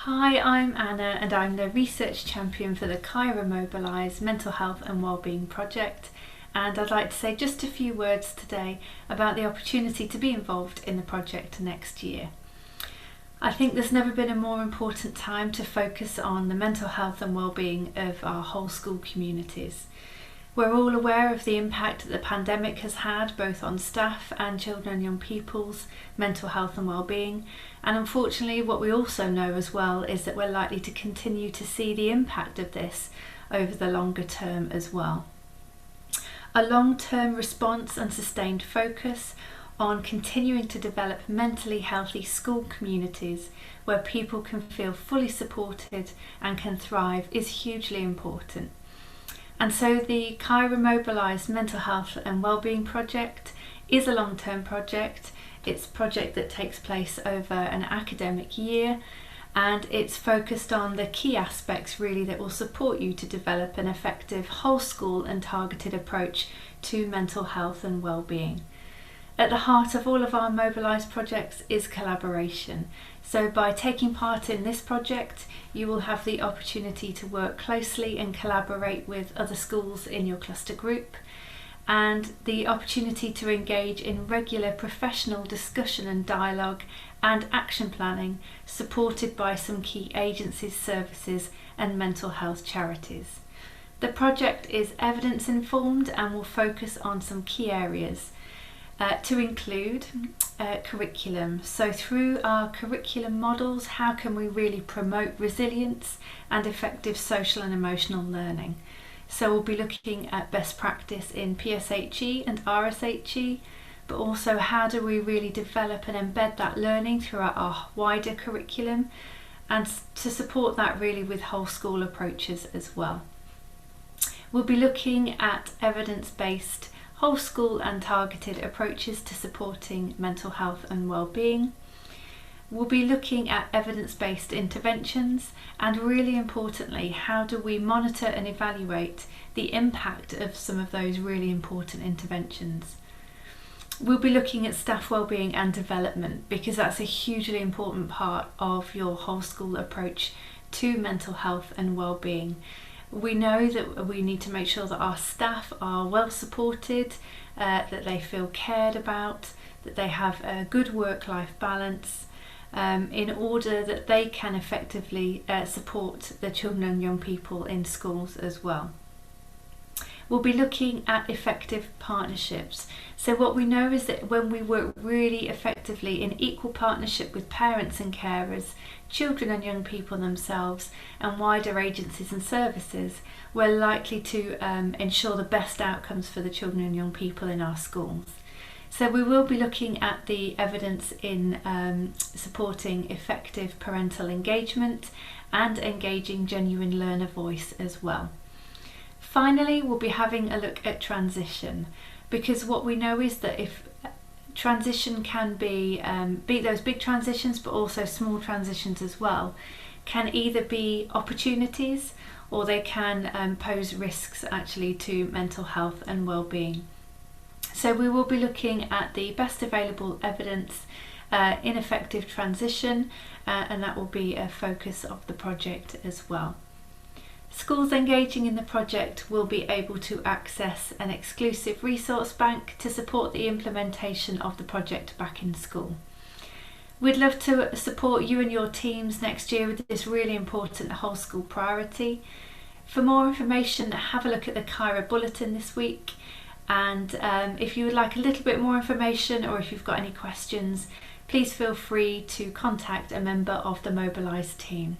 Hi, I'm Anna and I'm the Research Champion for the Kyra Mobilise Mental Health and Wellbeing Project, and I'd like to say just a few words today about the opportunity to be involved in the project next year. I think there's never been a more important time to focus on the mental health and wellbeing of our whole school communities. We're all aware of the impact that the pandemic has had both on staff and children and young people's mental health and wellbeing, and unfortunately what we also know as well is that we're likely to continue to see the impact of this over the longer term as well. A long-term response and sustained focus on continuing to develop mentally healthy school communities where people can feel fully supported and can thrive is hugely important. And so the Kyra Mobilise Mental Health and Wellbeing Project is a long-term project. It's a project that takes place over an academic year, and it's focused on the key aspects really that will support you to develop an effective whole school and targeted approach to mental health and wellbeing. At the heart of all of our Mobilise projects is collaboration. So by taking part in this project, you will have the opportunity to work closely and collaborate with other schools in your cluster group, and the opportunity to engage in regular professional discussion and dialogue and action planning, supported by some key agencies, services and mental health charities. The project is evidence informed and will focus on some key areas. To include curriculum. So through our curriculum models, how can we really promote resilience and effective social and emotional learning? So we'll be looking at best practice in PSHE and RSHE, but also how do we really develop and embed that learning throughout our wider curriculum, and to support that really with whole school approaches as well. We'll be looking at evidence-based whole school and targeted approaches to supporting mental health and wellbeing. We'll be looking at evidence-based interventions, and really importantly, how do we monitor and evaluate the impact of some of those really important interventions. We'll be looking at staff wellbeing and development, because that's a hugely important part of your whole school approach to mental health and wellbeing. We know that we need to make sure that our staff are well supported, that they feel cared about, that they have a good work-life balance, in order that they can effectively support the children and young people in schools as well. We'll be looking at effective partnerships. So what we know is that when we work really effectively in equal partnership with parents and carers, children and young people themselves, and wider agencies and services, we're likely to ensure the best outcomes for the children and young people in our schools. So we will be looking at the evidence in supporting effective parental engagement and engaging genuine learner voice as well. Finally, we'll be having a look at transition, because what we know is that if transition can be those big transitions, but also small transitions as well, can either be opportunities or they can pose risks actually to mental health and well-being. So we will be looking at the best available evidence in effective transition, and that will be a focus of the project as well. Schools engaging in the project will be able to access an exclusive resource bank to support the implementation of the project back in school. We'd love to support you and your teams next year with this really important whole school priority. For more information, have a look at the Kyra Bulletin this week, and if you would like a little bit more information, or if you've got any questions, please feel free to contact a member of the Mobilise team.